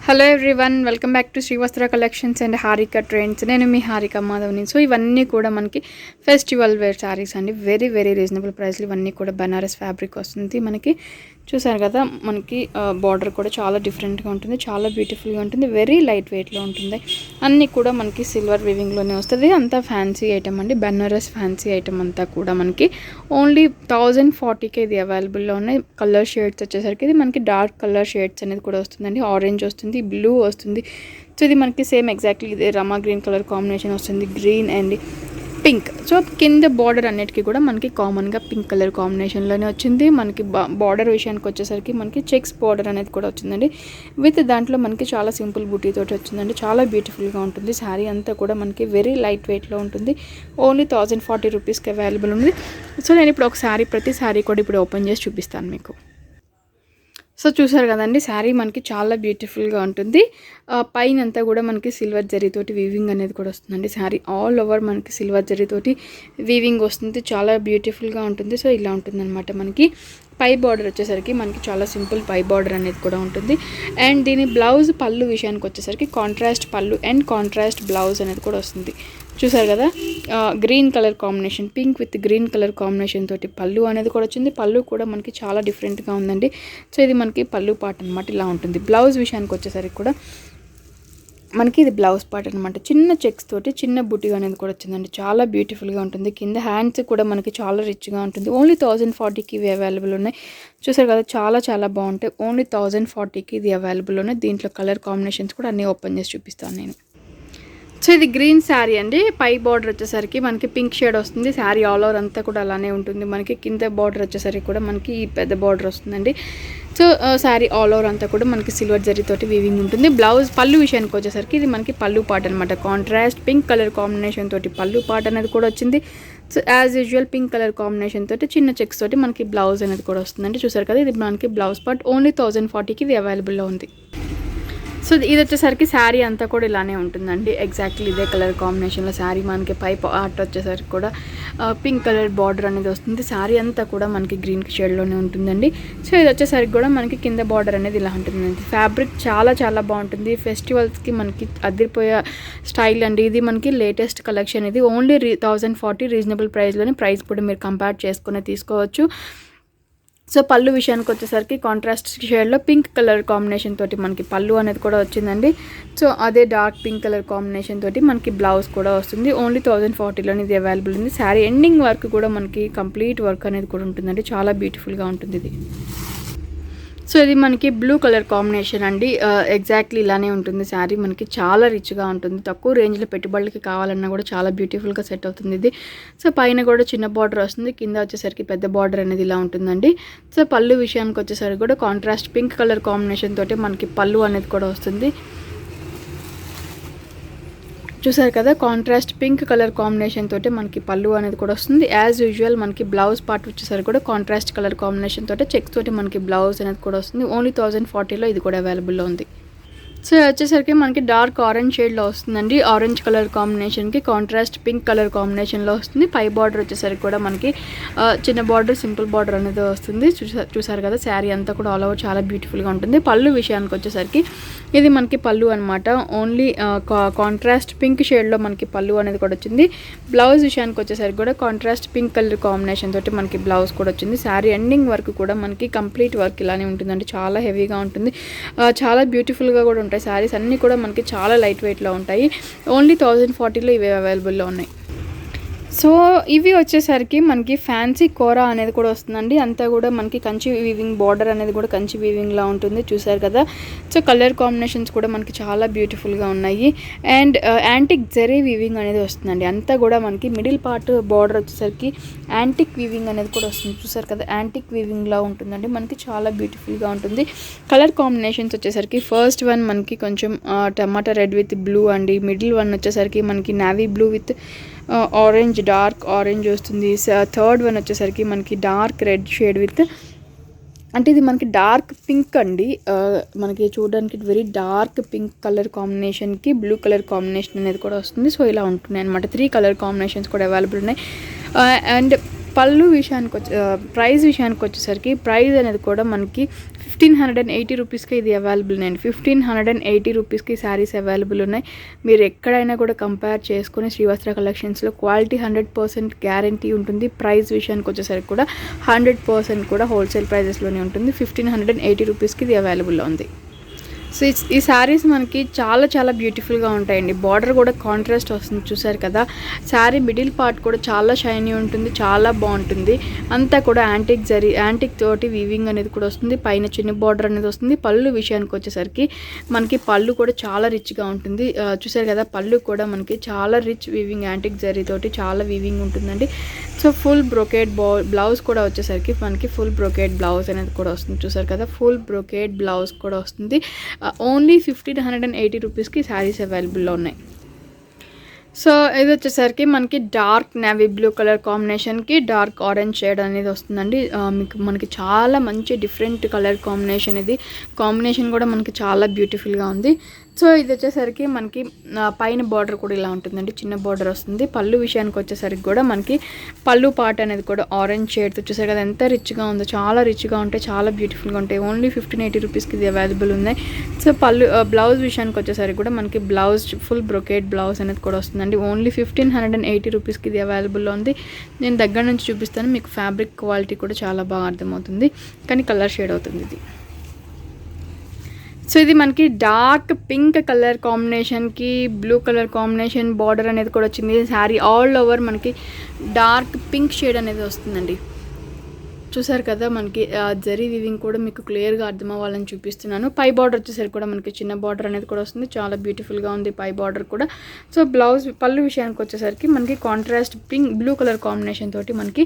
Hello everyone, welcome back to Srivastra collections and Harika trends. నేను మీ Harika మాధవ్ని. So ఇవన్నీ కూడా మనకి ఫెస్టివల్ వేర్ శారీస్ అండి. వెరీ వెరీ రీజనబుల్ ప్రైస్లు. ఇవన్నీ కూడా బనారస్ ఫ్యాబ్రిక్ వస్తుంది. మనకి చూసారు కదా, మనకి బార్డర్ కూడా చాలా డిఫరెంట్గా ఉంటుంది, చాలా బ్యూటిఫుల్గా ఉంటుంది, వెరీ లైట్ వెయిట్లో ఉంటుంది. అన్నీ కూడా మనకి సిల్వర్ వీవింగ్లోనే వస్తుంది. అంతా ఫ్యాన్సీ ఐటమ్ అండి, బనారస్ ఫ్యాన్సీ ఐటమ్ అంతా కూడా మనకి ఓన్లీ 1040కే ఇది అవైలబుల్లో ఉన్నాయి. కలర్ షేడ్స్ వచ్చేసరికి ఇది మనకి డార్క్ కలర్ షేడ్స్ అనేది కూడా వస్తుందండి. ఆరెంజ్ వస్తుంది, బ్లూ వస్తుంది. సో ఇది మనకి సేమ్ ఎగ్జాక్ట్లీ ఇదే రమా గ్రీన్ కలర్ కాంబినేషన్ వస్తుంది, గ్రీన్ అండ్ పింక్. సో కింద బార్డర్ అన్నిటికీ కూడా మనకి కామన్గా పింక్ కలర్ కాంబినేషన్లోనే వచ్చింది. మనకి బార్డర్ విషయానికి వచ్చేసరికి మనకి చెక్స్ బార్డర్ అనేది కూడా వచ్చిందండి. విత్ దాంట్లో మనకి చాలా సింపుల్ బూటీ తోటి వచ్చిందండి. చాలా బ్యూటిఫుల్గా ఉంటుంది. శారీ అంతా కూడా మనకి వెరీ లైట్ వెయిట్లో ఉంటుంది. ఓన్లీ 1040 రూపీస్కి అవైలబుల్ ఉంది. సో నేను ఇప్పుడు ఒక శారీ, ప్రతి శారీ కూడా ఇప్పుడు ఓపెన్ చేసి చూపిస్తాను మీకు. సో చూసారు కదండి, శారీ మనకి చాలా బ్యూటిఫుల్గా ఉంటుంది. పైన అంతా కూడా మనకి సిల్వర్ జరీతోటి వీవింగ్ అనేది కూడా వస్తుందండి. శారీ ఆల్ ఓవర్ మనకి సిల్వర్ జరీతోటి వీవింగ్ వస్తుంది, చాలా బ్యూటిఫుల్గా ఉంటుంది. సో ఇలా ఉంటుందన్నమాట. మనకి పై బార్డర్ వచ్చేసరికి మనకి చాలా సింపుల్ పై బార్డర్ అనేది కూడా ఉంటుంది. అండ్ దీని బ్లౌజ్ పళ్ళు విషయానికి వచ్చేసరికి కాంట్రాస్ట్ పళ్ళు అండ్ కాంట్రాస్ట్ బ్లౌజ్ అనేది కూడా వస్తుంది. చూసారు కదా, green colour combination, pink with green colour combination తోటి పళ్ళు అనేది కూడా వచ్చింది. పళ్ళు కూడా మనకి చాలా డిఫరెంట్గా ఉందండి. సో ఇది మనకి పళ్ళు పార్ట్ అనమాట, ఇలా ఉంటుంది. బ్లౌజ్ విషయానికి వచ్చేసరికి కూడా మనకి ఇది బ్లౌజ్ పార్ట్ అనమాట. చిన్న చెక్స్ తోటి చిన్న బుటీ అనేది కూడా వచ్చిందండి. చాలా బ్యూటిఫుల్గా ఉంటుంది. కింద హ్యాండ్స్ కూడా మనకి చాలా రిచ్గా ఉంటుంది. ఓన్లీ 1040కి ఇవి అవైలబుల్ ఉన్నాయి. చూసారు కదా, చాలా చాలా బాగుంటాయి. ఓన్లీ 1040కి ఇది అవైలబుల్ ఉన్నాయి. దీంట్లో కలర్ కాంబినేషన్స్ కూడా అన్నీ ఓపెన్ చేసి చూపిస్తాను నేను. సో ఇది గ్రీన్ శారీ అండి. పై బార్డర్ వచ్చేసరికి మనకి పింక్ షేడ్ వస్తుంది. శారీ ఆల్ ఓవర్ అంతా కూడా అలానే ఉంటుంది. మనకి కింద బార్డర్ వచ్చేసరికి కూడా మనకి ఈ పెద్ద బార్డర్ వస్తుందండి. సో శారీ ఆల్ ఓవర్ అంతా కూడా మనకి సిల్వర్ జరీతోటి వీవింగ్ ఉంటుంది. బ్లౌజ్ పళ్ళు విషయానికి వచ్చేసరికి ఇది మనకి పళ్ళు పార్ట్ అనమాట. కాంట్రాస్ట్ పింక్ కలర్ కాంబినేషన్ తోటి పళ్ళు పార్ట్ అనేది కూడా వచ్చింది. So as usual pink colour combination తోటి చిన్న చెక్స్ తోటి మనకి బ్లౌజ్ అనేది కూడా వస్తుందండి. చూసారు కదా, ఇది మనకి బ్లౌజ్ పార్ట్. ఓన్లీ 1040కి ఇది అవైలబుల్లో ఉంది. సో ఇది వచ్చేసరికి శారీ అంతా కూడా ఇలానే ఉంటుందండి. ఎగ్జాక్ట్లీ ఇదే కలర్ కాంబినేషన్లో శారీ మనకి పై పార్ట్ వచ్చేసరికి కూడా పింక్ కలర్ బార్డర్ అనేది వస్తుంది. శారీ అంతా కూడా మనకి గ్రీన్ షేడ్లోనే ఉంటుందండి. సో ఇది వచ్చేసరికి కూడా మనకి కింద బార్డర్ అనేది ఇలా ఉంటుందండి. ఫ్యాబ్రిక్ చాలా చాలా బాగుంటుంది. ఫెస్టివల్స్కి మనకి అదిరిపోయే స్టైల్ అండి. ఇది మనకి లేటెస్ట్ కలెక్షన్. ఇది ఓన్లీ 1040 రీజనబుల్ ప్రైస్లోనే. ప్రైస్ కూడా మీరు కంపేర్ చేసుకుని తీసుకోవచ్చు. సో పళ్ళు విషయానికి వచ్చేసరికి కాంట్రాస్ట్ షేడ్లో పింక్ కలర్ కాంబినేషన్ తోటి మనకి పళ్ళు అనేది కూడా వచ్చిందండి. సో అదే డార్క్ పింక్ కలర్ కాంబినేషన్ తోటి మనకి బ్లౌజ్ కూడా వస్తుంది. ఓన్లీ 1040లోనే ఇది అవైలబుల్ ఉంది. శారీ ఎండింగ్ వర్క్ కూడా మనకి కంప్లీట్ వర్క్ అనేది కూడా ఉంటుందండి. చాలా బ్యూటిఫుల్గా ఉంటుంది ఇది. సో ఇది మనకి బ్లూ కలర్ కాంబినేషన్ అండి. ఎగ్జాక్ట్లీ ఇలానే ఉంటుంది. శారీ మనకి చాలా రిచ్గా ఉంటుంది. తక్కువ రేంజ్లో పెట్టుబడులకి కావాలన్నా కూడా చాలా బ్యూటిఫుల్గా సెట్ అవుతుంది ఇది. సో పైన కూడా చిన్న బార్డర్ వస్తుంది, కింద వచ్చేసరికి పెద్ద బార్డర్ అనేది ఇలా ఉంటుందండి. సో పళ్ళు విషయానికి వచ్చేసరికి కూడా కాంట్రాస్ట్ పింక్ కలర్ కాంబినేషన్ తోటి మనకి పళ్ళు అనేది కూడా వస్తుంది. చూసారు కదా, కాంట్రాస్ట్ పింక్ కలర్ కాంబినేషన్ తోటి మనకి పళ్ళు అనేది కూడా వస్తుంది. యాజ్ యూజువల్ మనకి బ్లౌజ్ పార్ట్ వచ్చేసరికి కూడా కాంట్రాస్ట్ కలర్ కాంబినేషన్ తోటి చెక్స్ తోటి మనకి బ్లౌజ్ అనేది కూడా వస్తుంది. ఓన్లీ 1040లో ఇది కూడా అవైలబుల్లో ఉంది. సో వచ్చేసరికి మనకి డార్క్ ఆరెంజ్ షేడ్లో వస్తుందండి. ఆరెంజ్ కలర్ కాంబినేషన్కి కాంట్రాస్ట్ పింక్ కలర్ కాంబినేషన్లో వస్తుంది. పై బార్డర్ వచ్చేసరికి కూడా మనకి చిన్న బార్డర్, సింపుల్ బార్డర్ అనేది వస్తుంది. చూసారు కదా, శారీ అంతా కూడా ఆల్ ఓవర్ చాలా బ్యూటిఫుల్గా ఉంటుంది. పళ్ళు విషయానికి వచ్చేసరికి ఇది మనకి పళ్ళు అనమాట. ఓన్లీ కాంట్రాస్ట్ పింక్ షేడ్లో మనకి పళ్ళు అనేది కూడా వచ్చింది. బ్లౌజ్ విషయానికి వచ్చేసరికి కూడా కాంట్రాస్ట్ పింక్ కలర్ కాంబినేషన్ తోటి మనకి బ్లౌజ్ కూడా వచ్చింది. శారీ ఎండింగ్ వర్క్ కూడా మనకి కంప్లీట్ వర్క్ ఇలానే ఉంటుందండి. చాలా హెవీగా ఉంటుంది, చాలా బ్యూటిఫుల్గా కూడా ఉంటాయి. శారీస్ అన్నీ కూడా మనకి చాలా లైట్ వెయిట్లో ఉంటాయి. ఓన్లీ 1040లో ఇవి అవైలబుల్లో ఉన్నాయి. సో ఇవి వచ్చేసరికి మనకి ఫ్యాన్సీ కోరా అనేది కూడా వస్తుందండి. అంతా కూడా మనకి కంచి వీవింగ్ బార్డర్ అనేది కూడా కంచి వీవింగ్లా ఉంటుంది. చూసారు కదా, సో కలర్ కాంబినేషన్స్ కూడా మనకి చాలా బ్యూటిఫుల్గా ఉన్నాయి. అండ్ యాంటిక్ జరీ వీవింగ్ అనేది వస్తుందండి. అంతా కూడా మనకి మిడిల్ పార్ట్ బార్డర్ వచ్చేసరికి యాంటిక్ వీవింగ్ అనేది కూడా వస్తుంది. చూసారు కదా, యాంటిక్ వీవింగ్లా ఉంటుందండి. మనకి చాలా బ్యూటిఫుల్గా ఉంటుంది. కలర్ కాంబినేషన్స్ వచ్చేసరికి ఫస్ట్ వన్ మనకి కొంచెం టమాటా రెడ్ విత్ బ్లూ అండి. మిడిల్ వన్ వచ్చేసరికి మనకి navy blue with orange, dark orange వస్తుంది. థర్డ్ వన్ వచ్చేసరికి మనకి డార్క్ రెడ్ షేడ్ విత్, అంటే ఇది మనకి డార్క్ పింక్ అండి. మనకి చూడడానికి వెరీ డార్క్ పింక్ కలర్ కాంబినేషన్కి బ్లూ కలర్ కాంబినేషన్ అనేది కూడా వస్తుంది. సో ఇలా ఉంటున్నాయి అనమాట. 3 కలర్ కాంబినేషన్స్ కూడా అవైలబుల్ ఉన్నాయి. అండ్ పళ్ళు విషయానికి ప్రైస్ విషయానికి వచ్చేసరికి ప్రైస్ అనేది కూడా మనకి 1580 రూపీస్కి ఇది అవైలబుల్ అండి. 1580 రూపీస్కి శారీస్ అవైలబుల్ ఉన్నాయి. మీరు ఎక్కడైనా కూడా కంపేర్ చేసుకుని శ్రీవస్త్ర కలెక్షన్స్లో క్వాలిటీ 100% గ్యారంటీ ఉంటుంది. ప్రైస్ విషయానికి వచ్చేసరికి కూడా 100% కూడా హోల్సేల్ ప్రైజెస్లోనే ఉంటుంది. 1580 రూపీస్కి ఇది అవైలబుల్లో ఉంది. సో ఈ శారీస్ మనకి చాలా చాలా బ్యూటిఫుల్గా ఉంటాయండి. బార్డర్ కూడా కాంట్రాస్ట్ వస్తుంది, చూసారు కదా. శారీ మిడిల్ పార్ట్ కూడా చాలా షైనీ ఉంటుంది, చాలా బాగుంటుంది. అంతా కూడా యాంటిక్ తోటి వీవింగ్ అనేది కూడా వస్తుంది. పైన చిన్న బార్డర్ అనేది వస్తుంది. పళ్ళు విషయానికి వచ్చేసరికి మనకి పళ్ళు కూడా చాలా రిచ్గా ఉంటుంది. చూసారు కదా, పళ్ళు కూడా మనకి చాలా రిచ్ వీవింగ్, యాంటిక్ జరీ తోటి చాలా వీవింగ్ ఉంటుందండి. సో ఫుల్ బ్రొకేట్ బ్లౌజ్ కూడా వచ్చేసరికి మనకి ఫుల్ బ్రొకేట్ బ్లౌజ్ అనేది కూడా వస్తుంది. చూసారు కదా, ఫుల్ బ్రొకేట్ బ్లౌజ్ కూడా వస్తుంది. ఓన్లీ 1580 రూపీస్కి శారీస్ అవైలబుల్లో ఉన్నాయి. సో ఇది వచ్చేసరికి మనకి డార్క్ నేవీ బ్లూ కలర్ కాంబినేషన్కి డార్క్ ఆరెంజ్ షేడ్ అనేది వస్తుందండి. మనకి చాలా మంచి డిఫరెంట్ కలర్ కాంబినేషన్. ఇది కాంబినేషన్ కూడా మనకి చాలా బ్యూటిఫుల్గా ఉంది. సో ఇది వచ్చేసరికి మనకి పైన బార్డర్ కూడా ఇలా ఉంటుందండి, చిన్న బార్డర్ వస్తుంది. పళ్ళు విషయానికి వచ్చేసరికి కూడా మనకి పళ్ళు పార్ట్ అనేది కూడా ఆరెంజ్ షేడ్తో, చూసారు కదా ఎంత రిచ్గా ఉందో. చాలా రిచ్గా ఉంటాయి, చాలా బ్యూటిఫుల్గా ఉంటాయి. ఓన్లీ 1580 రూపీస్కి ఇది అవైలబుల్ ఉన్నాయి. సో బ్లౌజ్ విషయానికి వచ్చేసరికి కూడా మనకి బ్లౌజ్ ఫుల్ బ్రొకేట్ బ్లౌజ్ అనేది కూడా వస్తుందండి. ఓన్లీ 1580 రూపీస్కి ఇది అవైలబుల్లో ఉంది. నేను దగ్గర నుంచి చూపిస్తాను మీకు. ఫ్యాబ్రిక్ క్వాలిటీ కూడా చాలా బాగా అర్థమవుతుంది, కానీ కలర్ షేడ్ అవుతుంది ఇది. సో ఇది మనకి డార్క్ పింక్ కలర్ కాంబినేషన్కి బ్లూ కలర్ కాంబినేషన్ బార్డర్ అనేది కూడా వచ్చింది. శారీ ఆల్ ఓవర్ మనకి డార్క్ పింక్ షేడ్ అనేది వస్తుందండి. చూసారు కదా, మనకి జరీ వీవింగ్ కూడా మీకు క్లియర్గా అర్థం అవ్వాలని చూపిస్తున్నాను. పై బార్డర్ వచ్చేసరికి కూడా మనకి చిన్న బార్డర్ అనేది కూడా వస్తుంది. చాలా బ్యూటిఫుల్గా ఉంది పై బార్డర్ కూడా. సో పళ్ళు విషయానికి వచ్చేసరికి మనకి contrast pink blue colour combination తోటి మనకి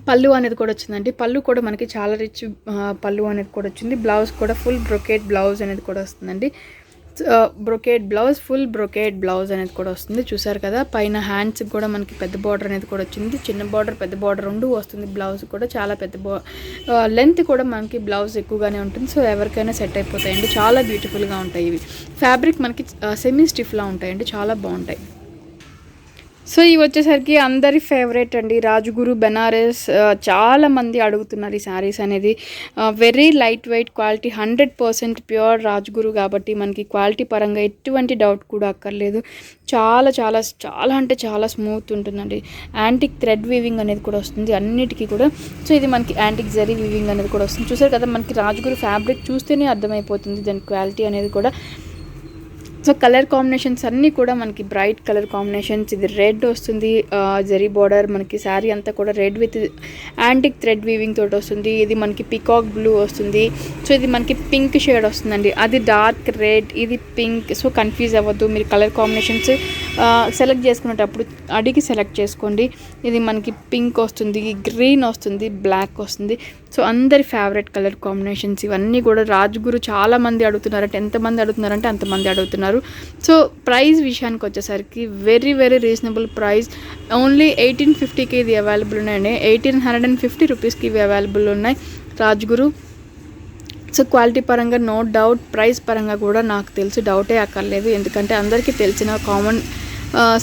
పళ్ళు అనేది కూడా వచ్చిందండి. పళ్ళు కూడా మనకి చాలా రిచ్ పళ్ళు అనేది కూడా వచ్చింది. బ్లౌజ్ కూడా ఫుల్ బ్రొకేట్ బ్లౌజ్ అనేది కూడా వస్తుందండి. Brocade blouse, full brocade blouse అనేది కూడా వస్తుంది. చూసారు కదా, పైన హ్యాండ్స్కి కూడా మనకి పెద్ద బార్డర్ అనేది కూడా వచ్చింది. చిన్న బార్డర్ పెద్ద బార్డర్ రెండు వస్తుంది. బ్లౌజ్ కూడా చాలా పెద్ద లెంత్ కూడా మనకి బ్లౌజ్ ఎక్కువగానే ఉంటుంది. సో ఎవరికైనా సెట్ అయిపోతాయండి, చాలా బ్యూటిఫుల్గా ఉంటాయి ఇవి. ఫ్యాబ్రిక్ మనకి సెమీ స్టిఫ్లా ఉంటాయండి, చాలా బాగుంటాయి. సో ఇవి వచ్చేసరికి అందరి ఫేవరెట్ అండి, రాజుగురు బెనారస్. చాలా మంది అడుగుతున్నారు ఈ శారీస్ అనేది. Very light weight quality, 100% pure Rajguru కాబట్టి మనకి క్వాలిటీ పరంగా ఎటువంటి డౌట్ కూడా అక్కర్లేదు. చాలా చాలా చాలా అంటే చాలా స్మూత్ ఉంటుందండి. యాంటిక్ థ్రెడ్ వీవింగ్ అనేది కూడా వస్తుంది అన్నిటికీ కూడా. సో ఇది మనకి యాంటిక్ జరీ వీవింగ్ అనేది కూడా వస్తుంది. చూసారు కదా, మనకి రాజుగురు ఫ్యాబ్రిక్ చూస్తేనే అర్థమైపోతుంది దాని క్వాలిటీ అనేది కూడా. సో కలర్ కాంబినేషన్స్ అన్నీ కూడా మనకి బ్రైట్ కలర్ కాంబినేషన్స్. ఇది రెడ్ వస్తుంది, జరీ బార్డర్, మనకి శారీ అంతా కూడా red with antique thread weaving తోటి వస్తుంది. ఇది మనకి పికాక్ బ్లూ వస్తుంది. సో ఇది మనకి పింక్ షేడ్ వస్తుందండి, అది డార్క్ రెడ్, ఇది పింక్. సో కన్ఫ్యూజ్ అవ్వద్దు, మీరు కలర్ కాంబినేషన్స్ సెలెక్ట్ చేసుకునేటప్పుడు అడిగి సెలెక్ట్ చేసుకోండి. ఇది మనకి పింక్ వస్తుంది, గ్రీన్ వస్తుంది, బ్లాక్ వస్తుంది. సో అందరి ఫేవరెట్ కలర్ కాంబినేషన్స్ ఇవన్నీ కూడా. రాజుగురు చాలామంది అడుగుతున్నారంటే, ఎంతమంది అడుగుతున్నారంటే అంతమంది అడుగుతున్నారు. సో ప్రైస్ విషయానికి వచ్చేసరికి very very reasonable price. Only 1850కి ఇది అవైలబుల్ ఉన్నాయండి. 1850 రూపీస్కి ఇవి అవైలబుల్ ఉన్నాయి రాజుగురు. సో క్వాలిటీ పరంగా నో డౌట్, ప్రైస్ పరంగా కూడా నాకు తెలిసి డౌటే అక్కర్లేదు, ఎందుకంటే అందరికీ తెలిసిన కామన్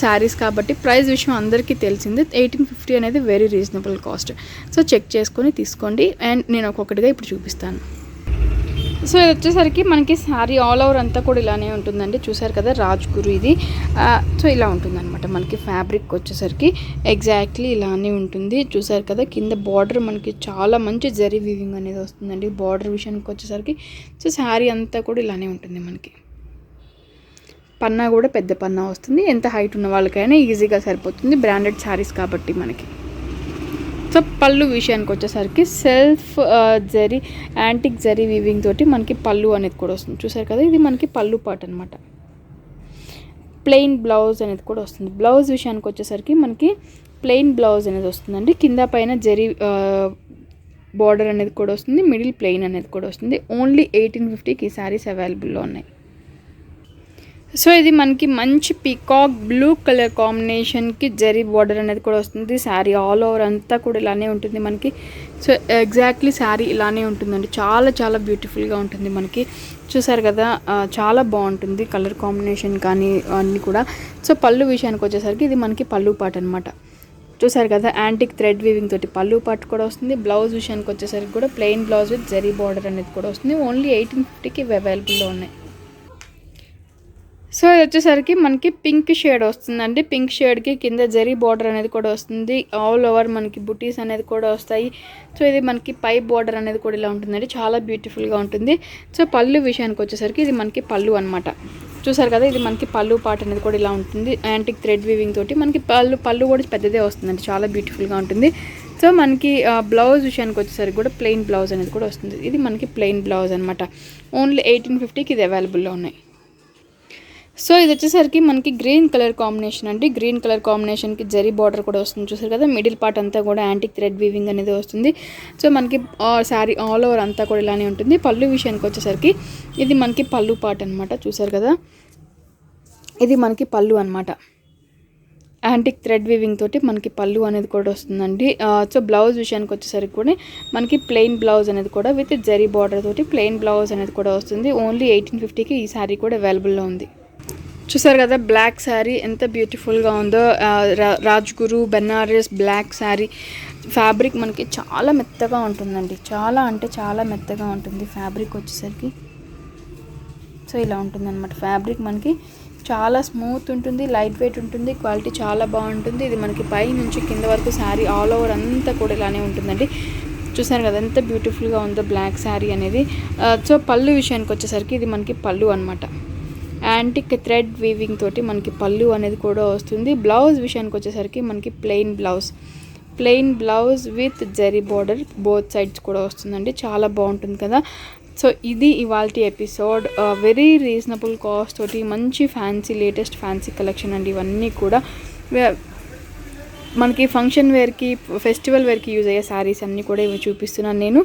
శారీస్ కాబట్టి ప్రైస్ విషయం అందరికీ తెలిసింది. 1850 అనేది వెరీ రీజనబుల్ కాస్ట్. సో చెక్ చేసుకొని తీసుకోండి. అండ్ నేను ఒక్కొక్కటిగా ఇప్పుడు చూపిస్తాను. సో ఇది వచ్చేసరికి మనకి శారీ ఆల్ ఓవర్ అంతా కూడా ఇలానే ఉంటుందండి. చూసారు కదా, రాజ్గురు ఇది. సో ఇలా ఉంటుందన్నమాట మనకి. ఫ్యాబ్రిక్ వచ్చేసరికి ఎగ్జాక్ట్లీ ఇలానే ఉంటుంది. చూసారు కదా, కింద బార్డర్ మనకి చాలా మంచి జరీ వీవింగ్ అనేది వస్తుందండి బార్డర్ విషయానికి వచ్చేసరికి. సో శారీ అంతా కూడా ఇలానే ఉంటుంది మనకి. పన్నా కూడా పెద్ద పన్నా వస్తుంది, ఎంత హైట్ ఉన్న వాళ్ళకైనా ఈజీగా సరిపోతుంది, బ్రాండెడ్ శారీస్ కాబట్టి మనకి. సో పళ్ళు విషయానికి వచ్చేసరికి self zari antique zari weaving తోటి మనకి పళ్ళు అనేది కూడా వస్తుంది. చూసారు కదా, ఇది మనకి పళ్ళు పార్ట్ అనమాట. ప్లెయిన్ బ్లౌజ్ అనేది కూడా వస్తుంది. బ్లౌజ్ విషయానికి వచ్చేసరికి మనకి ప్లెయిన్ బ్లౌజ్ అనేది వస్తుందండి. కింద పైన జరీ బార్డర్ అనేది కూడా వస్తుంది, మిడిల్ ప్లెయిన్ అనేది కూడా వస్తుంది. ఓన్లీ 1850కి ఈ శారీస్ అవైలబుల్లో ఉన్నాయి. సో ఇది మనకి మంచి పీకాక్ బ్లూ కలర్ కాంబినేషన్కి జరీ బార్డర్ అనేది కూడా వస్తుంది. శారీ ఆల్ ఓవర్ అంతా కూడా ఇలానే ఉంటుంది మనకి. సో ఎగ్జాక్ట్లీ శారీ ఇలానే ఉంటుందండి, చాలా చాలా బ్యూటిఫుల్గా ఉంటుంది మనకి. చూసారు కదా, చాలా బాగుంటుంది కలర్ కాంబినేషన్ కానీ అన్నీ కూడా. సో పళ్ళు విషయానికి వచ్చేసరికి ఇది మనకి పళ్ళు పాట అనమాట. చూసారు కదా యాంటిక్ థ్రెడ్ వీవింగ్ తోటి పళ్ళు పాటు కూడా వస్తుంది. బ్లౌజ్ విషయానికి వచ్చేసరికి కూడా plain blouse with zari border అనేది కూడా వస్తుంది. ఓన్లీ 1850కి ఇవి అవైలబుల్లో ఉన్నాయి. సో ఇది వచ్చేసరికి మనకి పింక్ షేడ్ వస్తుందండి. పింక్ షేడ్కి కింద జరీ బార్డర్ అనేది కూడా వస్తుంది. ఆల్ ఓవర్ మనకి బుటీస్ అనేది కూడా వస్తాయి. సో ఇది మనకి పై బార్డర్ అనేది కూడా ఇలా ఉంటుందండి, చాలా బ్యూటిఫుల్గా ఉంటుంది. సో పళ్ళు విషయానికి వచ్చేసరికి ఇది మనకి పళ్ళు అనమాట. చూసారు కదా ఇది మనకి పళ్ళు పార్ట్ అనేది కూడా ఇలా ఉంటుంది. యాంటిక్ థ్రెడ్ వీవింగ్ తోటి మనకి పళ్ళు కూడా పెద్దదే వస్తుందండి, చాలా బ్యూటిఫుల్గా ఉంటుంది. సో మనకి బ్లౌజ్ విషయానికి వచ్చేసరికి కూడా ప్లెయిన్ బ్లౌజ్ అనేది కూడా వస్తుంది. ఇది మనకి ప్లెయిన్ బ్లౌజ్ అనమాట. ఓన్లీ 1850కి ఇది అవైలబుల్లో ఉన్నాయి. సో ఇది వచ్చేసరికి మనకి గ్రీన్ కలర్ కాంబినేషన్ అండి. గ్రీన్ కలర్ కాంబినేషన్కి జరీ బార్డర్ కూడా వస్తుంది. చూసారు కదా మిడిల్ పార్ట్ అంతా కూడా యాంటిక్ థ్రెడ్ వీవింగ్ అనేది వస్తుంది. సో మనకి శారీ ఆల్ ఓవర్ అంతా కూడా ఇలానే ఉంటుంది. పళ్ళు విషయానికి వచ్చేసరికి ఇది మనకి పళ్ళు పార్ట్ అనమాట. చూసారు కదా ఇది మనకి పళ్ళు అనమాట. యాంటిక్ థ్రెడ్ వీవింగ్ తోటి మనకి పళ్ళు అనేది కూడా వస్తుందండి. సో బ్లౌజ్ విషయానికి వచ్చేసరికి కూడా మనకి ప్లెయిన్ బ్లౌజ్ అనేది కూడా విత్ జరీ బార్డర్ తోటి ప్లెయిన్ బ్లౌజ్ అనేది కూడా వస్తుంది. ఓన్లీ 1850కి ఈ శారీ కూడా అవైలబుల్లో ఉంది. చూసారు కదా బ్లాక్ శారీ ఎంత బ్యూటిఫుల్గా ఉందో. రాజ్గురు బెనారస్ బ్లాక్ శారీ. ఫ్యాబ్రిక్ మనకి చాలా మెత్తగా ఉంటుందండి, చాలా అంటే చాలా మెత్తగా ఉంటుంది ఫ్యాబ్రిక్ వచ్చేసరికి. సో ఇలా ఉంటుందన్నమాట ఫ్యాబ్రిక్. మనకి చాలా స్మూత్ ఉంటుంది, లైట్ వెయిట్ ఉంటుంది, క్వాలిటీ చాలా బాగుంటుంది. ఇది మనకి పై నుంచి కింద వరకు శారీ ఆల్ ఓవర్ అంతా కూడా ఇలానే ఉంటుందండి. చూసారు కదా ఎంత బ్యూటిఫుల్గా ఉందో బ్లాక్ శారీ అనేది. సో పళ్ళు విషయానికి వచ్చేసరికి ఇది మనకి పళ్ళు అనమాట. యాంటిక్ థ్రెడ్ వీవింగ్ తోటి మనకి పళ్ళు అనేది కూడా వస్తుంది. బ్లౌజ్ విషయానికి వచ్చేసరికి మనకి plain blouse with zari border both sides కూడా వస్తుందండి, చాలా బాగుంటుంది కదా. సో ఇది ఇవాల్టి ఎపిసోడ్. వెరీ రీజనబుల్ కాస్ట్ తోటి మంచి ఫ్యాన్సీ లేటెస్ట్ ఫ్యాన్సీ కలెక్షన్ అండి. ఇవన్నీ కూడా మనకి ఫంక్షన్ వేర్కి ఫెస్టివల్ వేర్కి యూజ్ అయ్యే శారీస్ అన్నీ కూడా ఇవి చూపిస్తున్నాను నేను.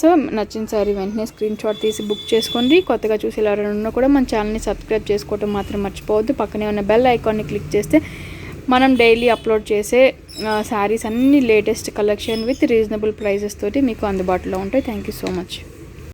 సో నచ్చిన శారీ వెంటనే స్క్రీన్ షాట్ తీసి బుక్ చేసుకోండి. కొత్తగా చూసి ఎవరైనా ఉన్నా కూడా మన ఛానల్ని సబ్స్క్రైబ్ చేసుకోవడం మాత్రం మర్చిపోవద్దు. పక్కనే ఉన్న బెల్ ఐకాన్ని క్లిక్ చేస్తే మనం డైలీ అప్లోడ్ చేసే శారీస్ అన్ని latest collection with reasonable prices తోటి మీకు అందుబాటులో ఉంటాయి. Thank you so much.